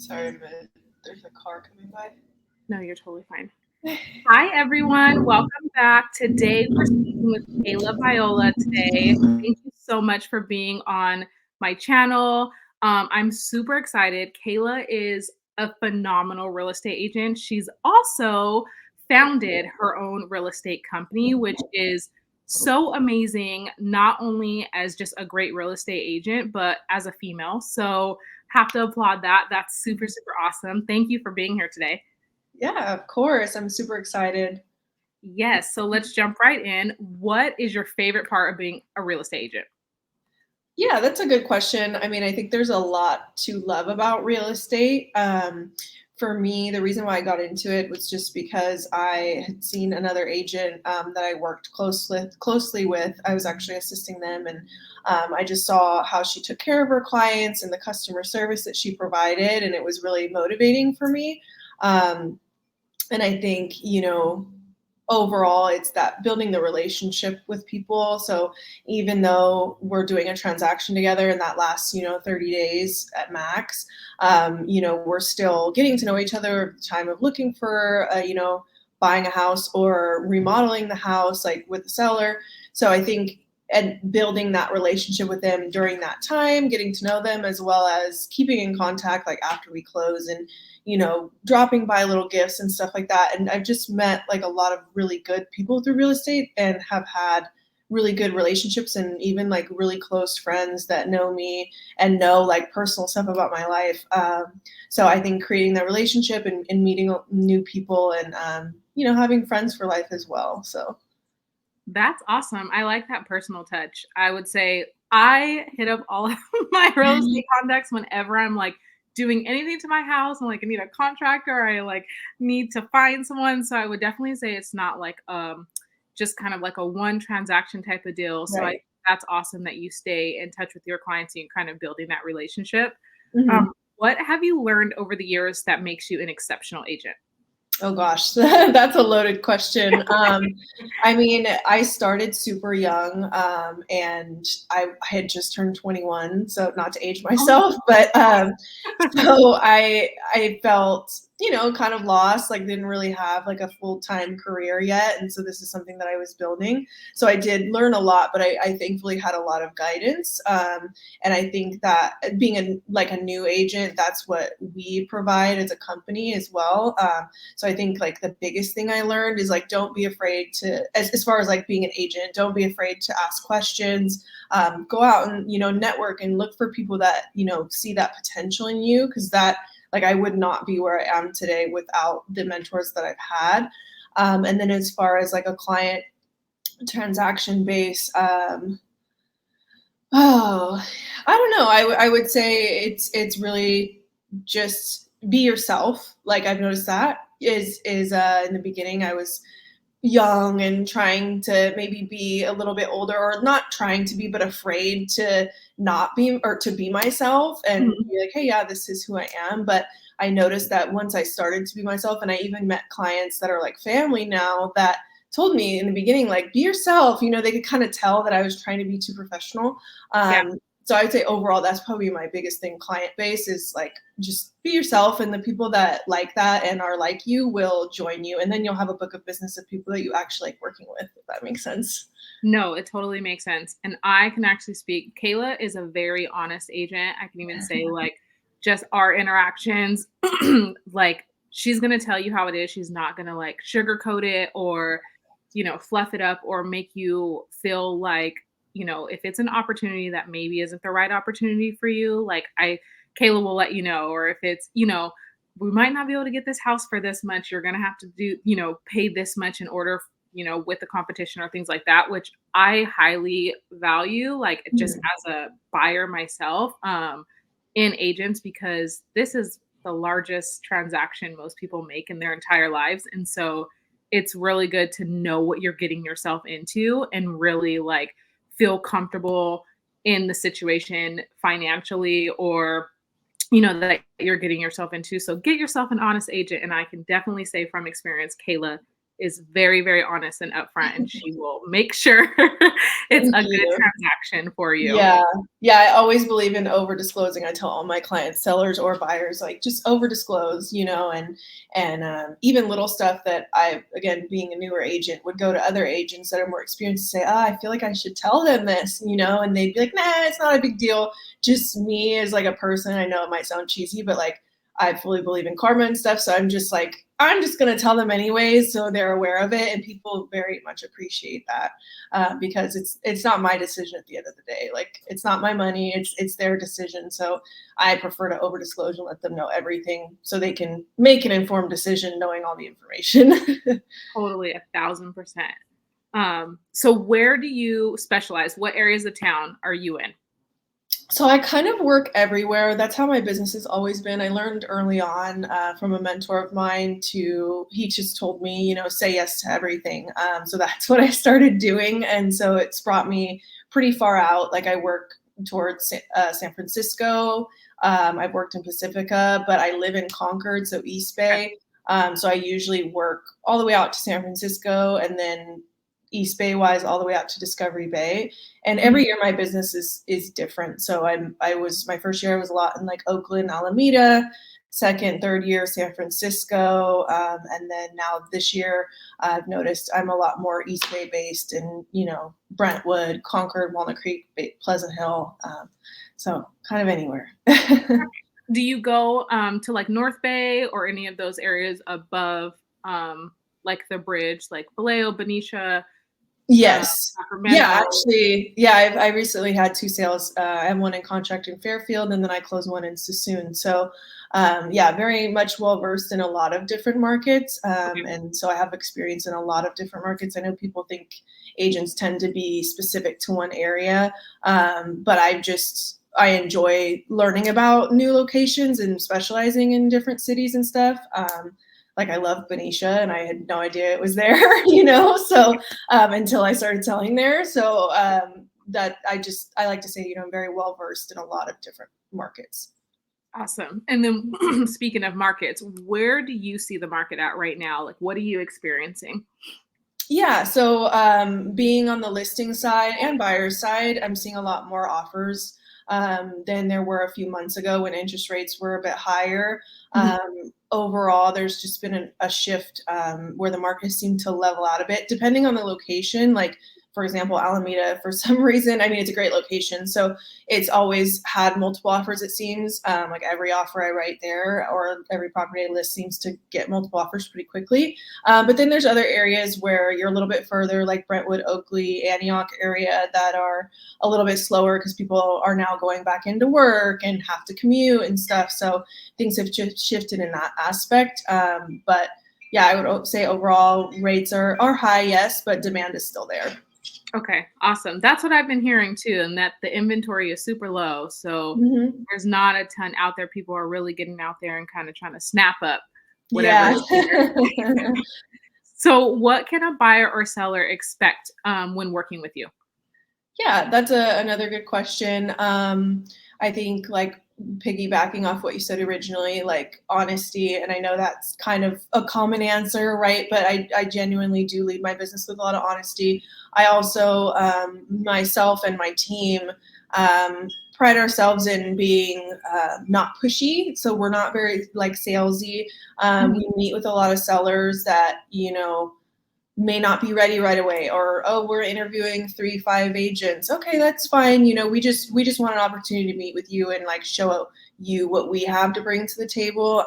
Sorry, there's a car coming by. No, you're totally fine. Hi, everyone. Welcome back. Today, we're speaking with Kayla Viola today. Thank you so much for being on my channel. I'm super excited. Kayla is a phenomenal real estate agent. She's also founded her own real estate company, which is so amazing, not only as just a great real estate agent, but as a female. So, have to applaud that. That's super, super awesome. Thank you for being here today. Yeah, of course. I'm super excited. Yes. So let's jump right in. What is your favorite part of being a real estate agent? Yeah, that's a good question. I mean, I think there's a lot to love about real estate. For me, the reason why I got into it was just because I had seen another agent that I worked closely with. I was actually assisting them, and I just saw how she took care of her clients and the customer service that she provided, and it was really motivating for me. Um, and I think, overall it's that building the relationship with people. So even though we're doing a transaction together and that lasts 30 days at max, we're still getting to know each other at the time of looking for buying a house or remodeling the house, like with the seller. So I think, and building that relationship with them during that time, getting to know them, as well as keeping in contact like after we close, and dropping by little gifts and stuff like that. And I've just met like a lot of really good people through real estate and have had really good relationships, and even like really close friends that know me and know like personal stuff about my life. So I think creating that relationship and meeting new people, and having friends for life as well. So That's awesome. I like that personal touch. I would say I hit up all of my real estate contacts whenever I'm like doing anything to my house and like I need a contractor, I like need to find someone. So I would definitely say it's not like just kind of like a one transaction type of deal. So right. that's awesome that you stay in touch with your clients and you kind of building that relationship. Mhm. What have you learned over the years that makes you an exceptional agent? Oh gosh, that's a loaded question. I mean, I started super young, and I had just turned 21, so not to age myself, but so I felt, kind of lost, like didn't really have like a full-time career yet. And so this is something that I was building. So I did learn a lot, but I thankfully had a lot of guidance. And I think that being like a new agent, that's what we provide as a company as well. So I think like the biggest thing I learned is like, don't be afraid to, as far as like being an agent, don't be afraid to ask questions. Go out and, network and look for people that, see that potential in you. Cause that, like, I would not be where I am today without the mentors that I've had. And then as far as like a client transaction base, oh, I don't know. I would say it's really just be yourself. Like I've noticed that is in the beginning I was young and trying to maybe be a little bit older, or not trying to be, but afraid to not be, or to be myself and Mhm. be like, hey, yeah, this is who I am. But I noticed that once I started to be myself, and I even met clients that are like family now that told me in the beginning, like, be yourself, they could kind of tell that I was trying to be too professional. Yeah. So I'd say overall, that's probably my biggest thing. Client base is like, just be yourself, and the people that like that and are like you will join you, and then you'll have a book of business of people that you actually like working with, if that makes sense. No, it totally makes sense. And I can actually speak. Kayla is a very honest agent. I can even say, like, just our interactions, like, she's going to tell you how it is. She's not going to like sugarcoat it or, fluff it up or make you feel like, if it's an opportunity that maybe isn't the right opportunity for you, like, Kayla will let you know. Or if it's, we might not be able to get this house for this much. You're going to have to do, pay this much in order, with the competition or things like that, which I highly value, like just Mhm. as a buyer myself, in agents, because this is the largest transaction most people make in their entire lives. And so it's really good to know what you're getting yourself into and really like feel comfortable in the situation financially, or that you're getting yourself into. So get yourself an honest agent. And I can definitely say from experience, Kayla is very, very honest and upfront, and she will make sure it's Thank a good you. transaction for you. Yeah. Yeah, I always believe in over disclosing. I tell all my clients, sellers or buyers, like just over disclose, even little stuff that I, again, being a newer agent, would go to other agents that are more experienced and say, I feel like I should tell them this, and they'd be like, nah, it's not a big deal. Just me as like a person. I know it might sound cheesy, but like I fully believe in karma and stuff. So I'm just like, I'm just going to tell them anyways. So they're aware of it. And people very much appreciate that. Because it's not my decision at the end of the day. Like it's not my money, it's their decision. So I prefer to over disclose and let them know everything so they can make an informed decision knowing all the information. Totally, 1,000%. So where do you specialize? What areas of town are you in? So I kind of work everywhere. That's how my business has always been. I learned early on from a mentor of mine he just told me, say yes to everything. So that's what I started doing. And so it's brought me pretty far out. Like I work towards San Francisco. I've worked in Pacifica, but I live in Concord, so East Okay. Bay. So I usually work all the way out to San Francisco and then East Bay wise all the way out to Discovery Bay. And Mhm. every year my business is different. So I was my first year I was a lot in like Oakland, Alameda, second, third year San Francisco, and then now this year I've noticed I'm a lot more East Bay based in Brentwood, Concord, Walnut Creek, Pleasant Hill, so kind of anywhere. Do you go, to, like, North Bay or any of those areas above, like, the bridge, like Vallejo, Benicia, Yes. Yeah, Sacramento? actually, yeah, I recently had 2 sales. I have one in contract in Fairfield, and then I closed one in Sassoon. So, yeah, very much well-versed in a lot of different markets, Okay. and so I have experience in a lot of different markets. I know people think agents tend to be specific to one area, but I enjoy learning about new locations and specializing in different cities and stuff. Like I love Benicia, and I had no idea it was there, so until I started selling there. So that I like to say, I'm very well versed in a lot of different markets. Awesome. And then speaking of markets, where do you see the market at right now? Like, what are you experiencing? Yeah, so being on the listing side and buyer side, I'm seeing a lot more offers than there were a few months ago when interest rates were a bit higher. Mhm. Overall, there's just been a shift where the market seemed to level out a bit, depending on the location. Like, for example, Alameda, for some reason, I mean, it's a great location. So it's always had multiple offers, it seems. Like every offer I write there or every property I list seems to get multiple offers pretty quickly. But then there's other areas where you're a little bit further, like Brentwood, Oakley, Antioch area, that are a little bit slower because people are now going back into work and have to commute and stuff. So things have shifted in that aspect. But yeah, I would say overall rates are high, yes, but demand is still there. Okay, awesome. That's what I've been hearing too, and that the inventory is super low. So Hmm. there's not a ton out there. People are really getting out there and kind of trying to snap up whatever Yeah. is there. So, what can a buyer or seller expect when working with you? Yeah, that's another good question. I think like piggybacking off what you said originally, like honesty, and I know that's kind of a common answer, right? But I genuinely do lead my business with a lot of honesty. I also, myself and my team, pride ourselves in being not pushy. So we're not very like salesy. Mhm. We meet with a lot of sellers that, may not be ready right away, or oh, we're interviewing 3 5 agents. Okay, that's fine. We just want an opportunity to meet with you and like show you what we have to bring to the table.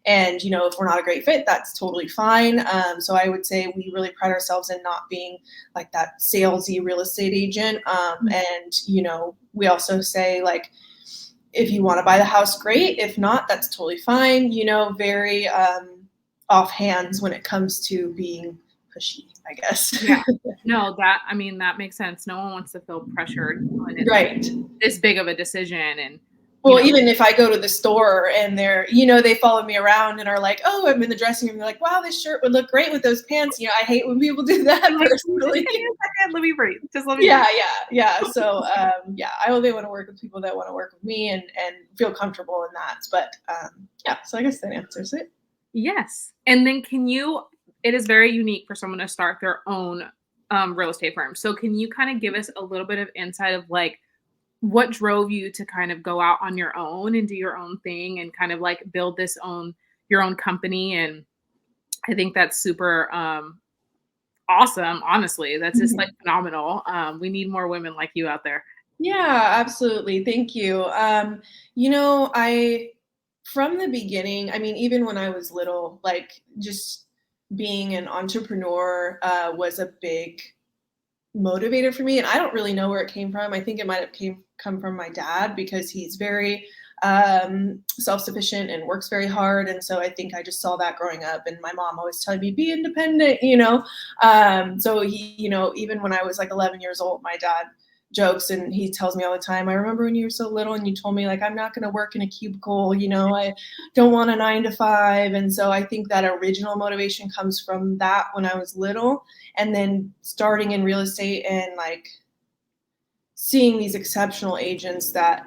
And if we're not a great fit, that's totally fine. So I would say we really pride ourselves in not being like that salesy real estate agent. And we also say like, if you want to buy the house, great. If not, that's totally fine. Very off hands when it comes to being pushy, I guess. Yeah. No, that makes sense. No one wants to feel pressured when it's Right. this big of a decision and, you Well, know, even if I go to the store and they follow me around and are like, "Oh, I'm in the dressing room." They're like, "Wow, this shirt would look great with those pants." I hate when people do that you're like, "Can you just personally. give me a second? Let me breathe. Just let me Yeah, breathe." yeah, yeah. So, yeah, I only want to work with people that want to work with me and feel comfortable in that. But yeah, so I guess that answers it. Yes. And then can you it is very unique for someone to start their own real estate firm. So can you kind of give us a little bit of insight of like what drove you to kind of go out on your own and do your own thing and kind of like build your own company? And I think that's super awesome. Honestly, that's just like phenomenal. We need more women like you out there. Yeah, absolutely. Thank you. You know, I from the beginning, I mean, even when I was little, like just being an entrepreneur was a big motivator for me, and I don't really know where it came from. I think it might have come from my dad because he's very self-sufficient and works very hard, and so I think I just saw that growing up. And my mom always telling me be independent, you know. So he, you know, even when I was like 11 years old, my dad jokes and he tells me all the time, I remember when you were so little and you told me like I'm not going to work in a cubicle, you know, I don't want a 9 to 5. And so I think that original motivation comes from that when I was little, and then starting in real estate and like seeing these exceptional agents that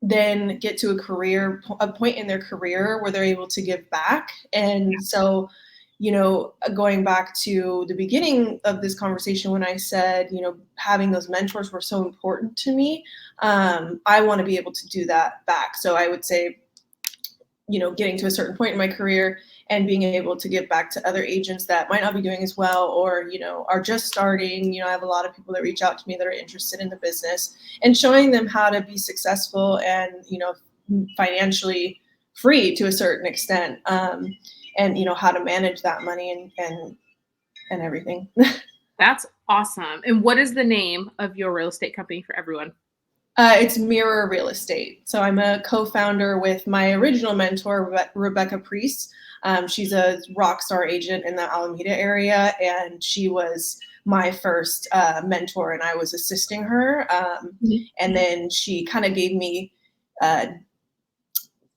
then get to a point in their career where they're able to give back. And so, you know, going back to the beginning of this conversation when I said, you know, having those mentors were so important to me, I want to be able to do that back. So I would say, you know, getting to a certain point in my career and being able to give back to other agents that might not be doing as well, or, you know, are just starting. You know, I have a lot of people that reach out to me that are interested in the business, and showing them how to be successful and, you know, financially free to a certain extent, and, you know, how to manage that money and everything. That's awesome. And what is the name of your real estate company for everyone? It's Mirror Real Estate. So I'm a co-founder with my original mentor, Rebecca Priest. She's a rock star agent in the Alameda area, and she was my first mentor, and I was assisting her. And then she kind of gave me uh,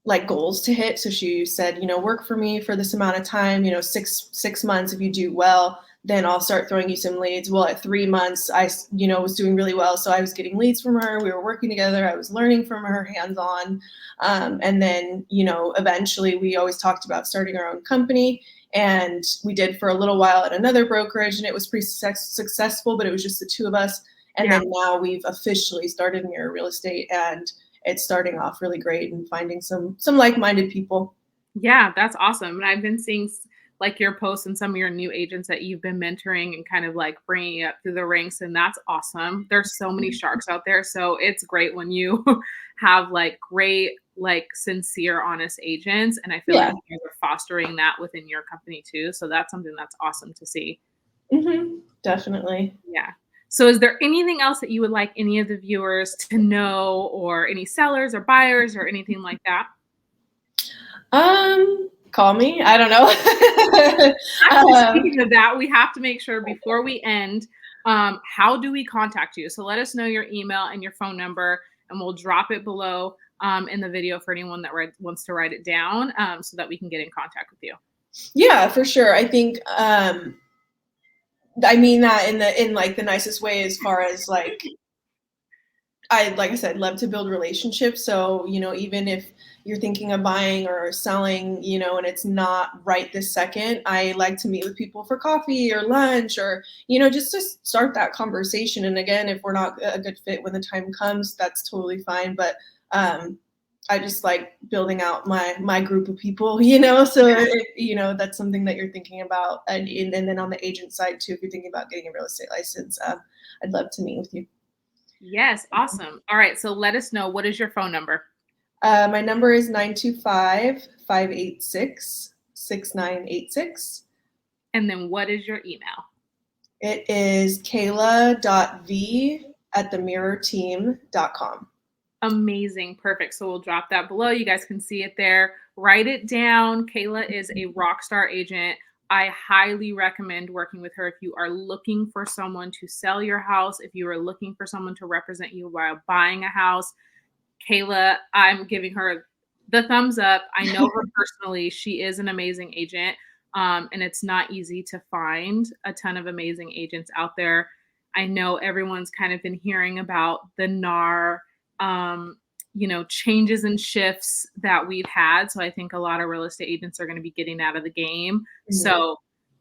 like goals to hit. So she said, you know, work for me for this amount of time, you know, six months. If you do well, then I'll start throwing you some leads. Well, at 3 months, I, you know, was doing really well. So I was getting leads from her. We were working together. I was learning from her hands on. And then, you know, eventually we always talked about starting our own company. And we did for a little while at another brokerage, and it was pretty successful, but it was just the two of us. And Yeah. then now we've officially started Mirror Real Estate, and it's starting off really great and finding some like-minded people. Yeah, that's awesome. And I've been seeing like your posts and some of your new agents that you've been mentoring and kind of like bringing up through the ranks. And that's awesome. There's so many sharks out there. So it's great when you have like great, like sincere, honest agents. And I feel like Yeah. you guys are fostering that within your company too. So that's something that's awesome to see. Definitely. Yeah. So is there anything else that you would like any of the viewers to know, or any sellers or buyers or anything like that? Call me. I don't know. Actually, um, speaking of that, we have to make sure before we end, how do we contact you? So let us know your email and your phone number, and we'll drop it below in the video for anyone that wants to write it down, so that we can get in contact with you. yeah, for sure. I think I mean that in like the nicest way, as far as like I said, love to build relationships. So, you know, even if you're thinking of buying or selling, you know, and it's not right this second, I like to meet with people for coffee or lunch, or, you know, just to start that conversation. And again, if we're not a good fit when the time comes, that's totally fine. But I just like building out my group of people, you know. So if, you know, that's something that you're thinking about, and then on the agent side too, if you're thinking about getting a real estate license, I'd love to meet with you. Yes, awesome. All right, so let us know, what is your phone number? My number is 925-586-6986. And then what is your email? It is kayla.v@themirrorteam.com. Amazing. Perfect. So we'll drop that below. You guys can see it there. Write it down. Kayla is a rock star agent. I highly recommend working with her if you are looking for someone to sell your house, if you are looking for someone to represent you while buying a house. Kayla, I'm giving her the thumbs up. I know her personally. She is an amazing agent. And it's not easy to find a ton of amazing agents out there. I know everyone's kind of been hearing about the NAR, um, changes and shifts that we've had. So I think a lot of real estate agents are going to be getting out of the game. Mhm. So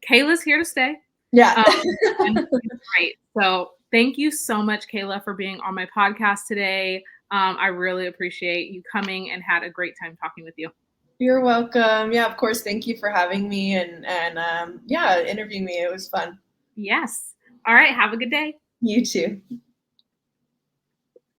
Kayla's here to stay. Yeah. Um, and she's great. So thank you so much, Kayla, for being on my podcast today. I really appreciate you coming and had a great time talking with you. You're welcome. Yeah, of course. Thank you for having me and yeah, interviewing me. It was fun. Yes. All right. Have a good day. You too.